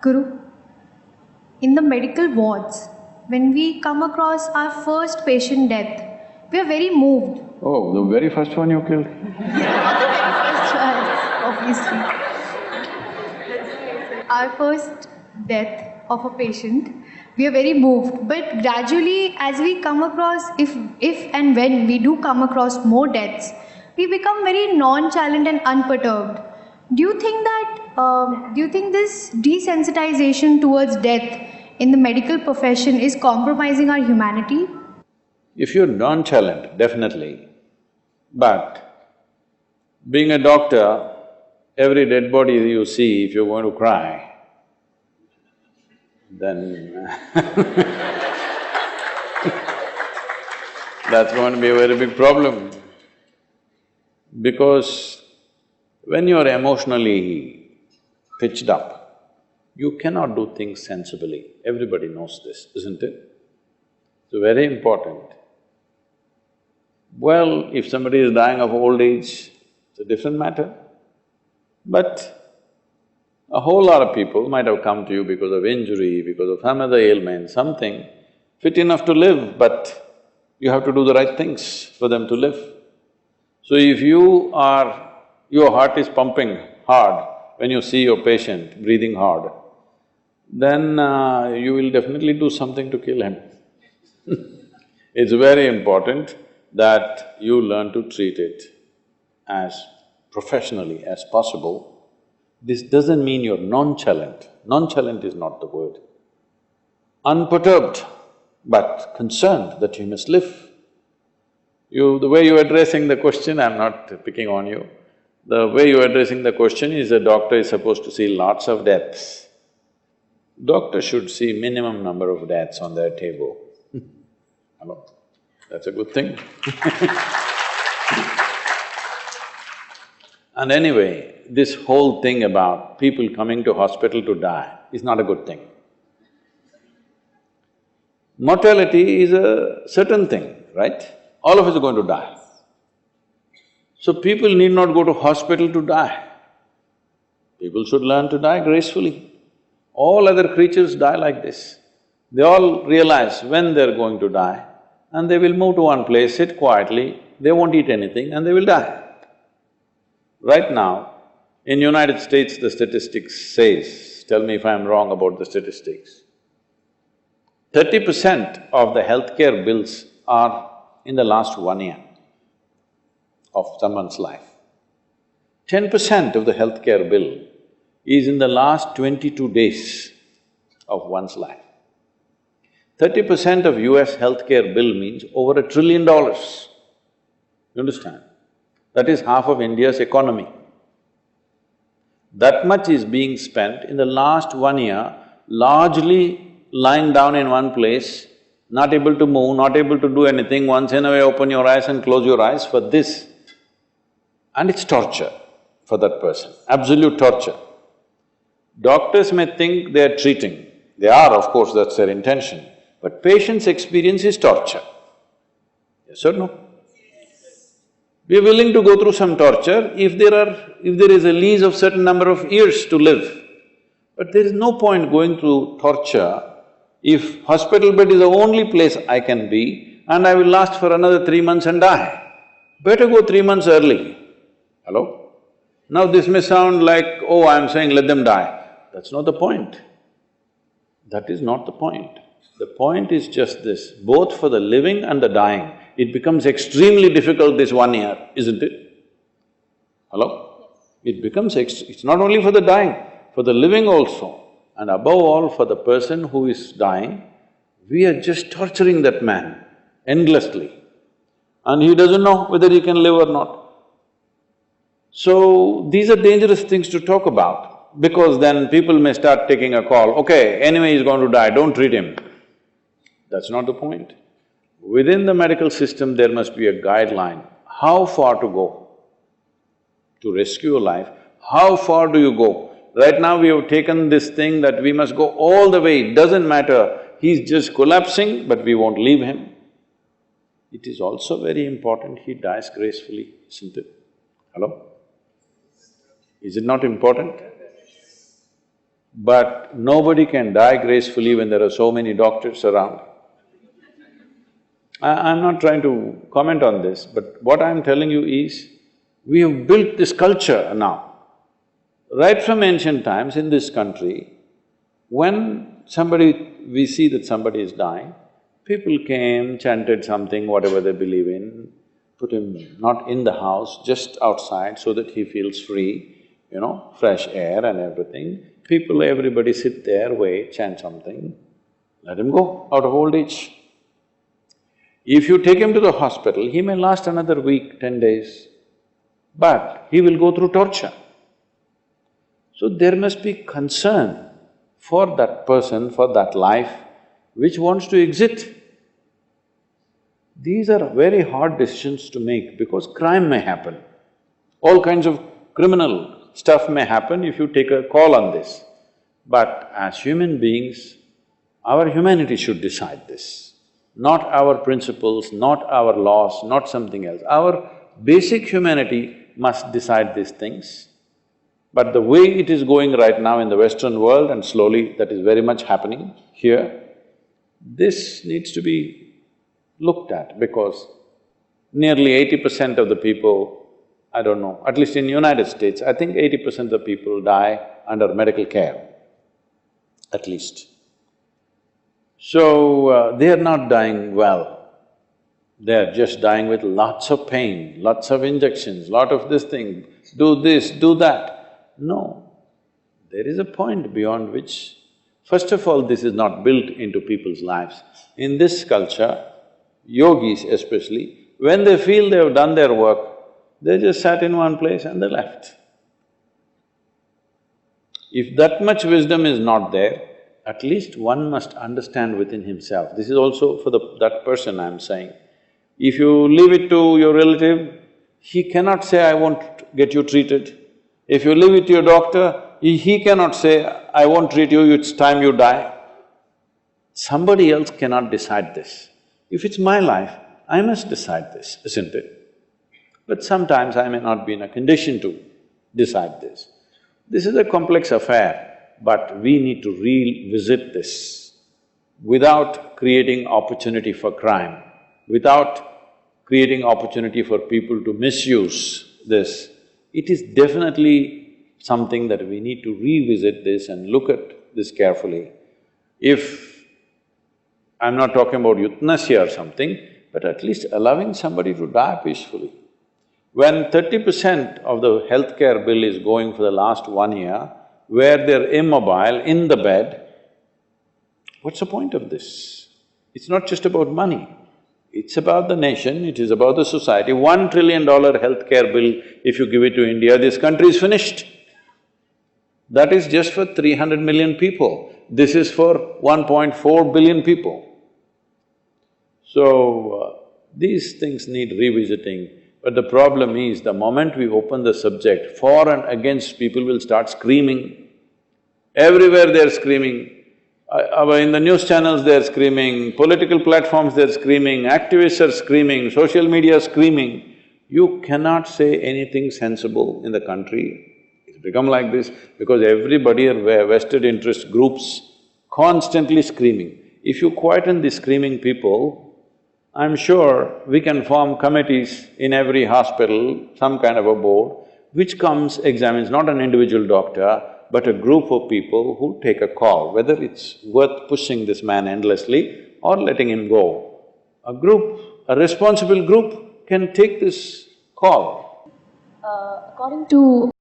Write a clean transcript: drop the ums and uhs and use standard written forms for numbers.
Guru, in the medical wards, when we come across our first patient death, we are very moved. Oh, the very first one you killed? Not the very first one, obviously. Our first death of a patient, we are very moved. But gradually, as we come across, if and when we do come across more deaths, we become very nonchalant and unperturbed. Do you think that? Do you think this desensitization towards death in the medical profession is compromising our humanity? If you're nonchalant, definitely. But being a doctor, every dead body you see, if you're going to cry, then that's going to be a very big problem. Because when you're emotionally pitched up, you cannot do things sensibly. Everybody knows this, isn't it? So very important. Well, if somebody is dying of old age, it's a different matter. But a whole lot of people might have come to you because of injury, because of some other ailment, something fit enough to live, but you have to do the right things for them to live. So if your heart is pumping hard when you see your patient breathing hard, then you will definitely do something to kill him. It's very important that you learn to treat it as professionally as possible. This doesn't mean you're nonchalant. Nonchalant is not the word. Unperturbed, but concerned that you must live. The way you're addressing the question, I'm not picking on you. The way you're addressing the question is a doctor is supposed to see lots of deaths. Doctor should see minimum number of deaths on their table. Hello? That's a good thing. And anyway, this whole thing about people coming to hospital to die is not a good thing. Mortality is a certain thing, right? All of us are going to die. So people need not go to hospital to die. People should learn to die gracefully. All other creatures die like this. They all realize when they're going to die and they will move to one place, sit quietly, they won't eat anything and they will die. Right now, in United States, the statistics says, tell me if I'm wrong about the statistics, 30% of the healthcare bills are in the last 1 year of someone's life. 10% of the healthcare bill is in the last 22 days of one's life. 30% of US healthcare bill means over $1 trillion. You understand? That is half of India's economy. That much is being spent in the last 1 year, largely lying down in one place, not able to move, not able to do anything, once in a way open your eyes and close your eyes for this. And it's torture for that person, absolute torture. Doctors may think they are treating, they are, of course, that's their intention, but patient's experience is torture. Yes or no? We are willing to go through some torture if there is a lease of certain number of years to live. But there is no point going through torture if hospital bed is the only place I can be and I will last for another 3 months and die. Better go 3 months early. Hello? Now this may sound like, oh, I'm saying let them die. That's not the point. That is not the point. The point is just this, both for the living and the dying, it becomes extremely difficult this 1 year, isn't it? Hello? It becomes it's not only for the dying, for the living also. And above all, for the person who is dying, we are just torturing that man endlessly. And he doesn't know whether he can live or not. So, these are dangerous things to talk about, because then people may start taking a call, okay, anyway he's going to die, don't treat him. That's not the point. Within the medical system, there must be a guideline, how far to go to rescue a life, how far do you go? Right now we have taken this thing that we must go all the way, it doesn't matter, he's just collapsing, but we won't leave him. It is also very important he dies gracefully, isn't it? Hello? Is it not important? but nobody can die gracefully when there are so many doctors around. I'm not trying to comment on this, but what I'm telling you is, we have built this culture now. Right from ancient times in this country, when we see that somebody is dying, people came, chanted something, whatever they believe in, put him not in the house, just outside so that he feels free, fresh air and everything. Everybody sit there, wait, chant something, let him go out of old age. If you take him to the hospital, he may last another week, 10 days, but he will go through torture. So there must be concern for that person, for that life which wants to exit. These are very hard decisions to make because crime may happen. All kinds of criminal stuff may happen if you take a call on this. But as human beings, our humanity should decide this, not our principles, not our laws, not something else. Our basic humanity must decide these things. But the way it is going right now in the Western world, and slowly that is very much happening here, this needs to be looked at because nearly 80% of the people, I don't know, at least in United States, I think 80% of the people die under medical care, at least. So, they are not dying well. They are just dying with lots of pain, lots of injections, lot of this thing, do this, do that. No, there is a point beyond which… First of all, this is not built into people's lives. In this culture, yogis especially, when they feel they have done their work, they just sat in one place and they left. If that much wisdom is not there, at least one must understand within himself. This is also for that person I'm saying. If you leave it to your relative, he cannot say, I won't get you treated. If you leave it to your doctor, he cannot say, I won't treat you, it's time you die. Somebody else cannot decide this. If it's my life, I must decide this, isn't it? But sometimes I may not be in a condition to decide this. This is a complex affair, but we need to revisit this without creating opportunity for crime, without creating opportunity for people to misuse this. It is definitely something that we need to revisit this and look at this carefully. If… I'm not talking about euthanasia or something, but at least allowing somebody to die peacefully. When 30% of the healthcare bill is going for the last 1 year, where they're immobile in the bed, what's the point of this? It's not just about money. It's about the nation, it is about the society. $1 trillion healthcare bill, if you give it to India, this country is finished. That is just for 300 million people. This is for 1.4 billion people. So, these things need revisiting. But the problem is, the moment we open the subject, for and against, people will start screaming. Everywhere they're screaming. In the news channels they're screaming, political platforms they're screaming, activists are screaming, social media is screaming. You cannot say anything sensible in the country. It's become like this because everybody are vested interest groups constantly screaming. If you quieten the screaming people, I'm sure we can form committees in every hospital, some kind of a board, which comes, examines not an individual doctor, but a group of people who take a call, whether it's worth pushing this man endlessly or letting him go. A group, a responsible group can take this call. According to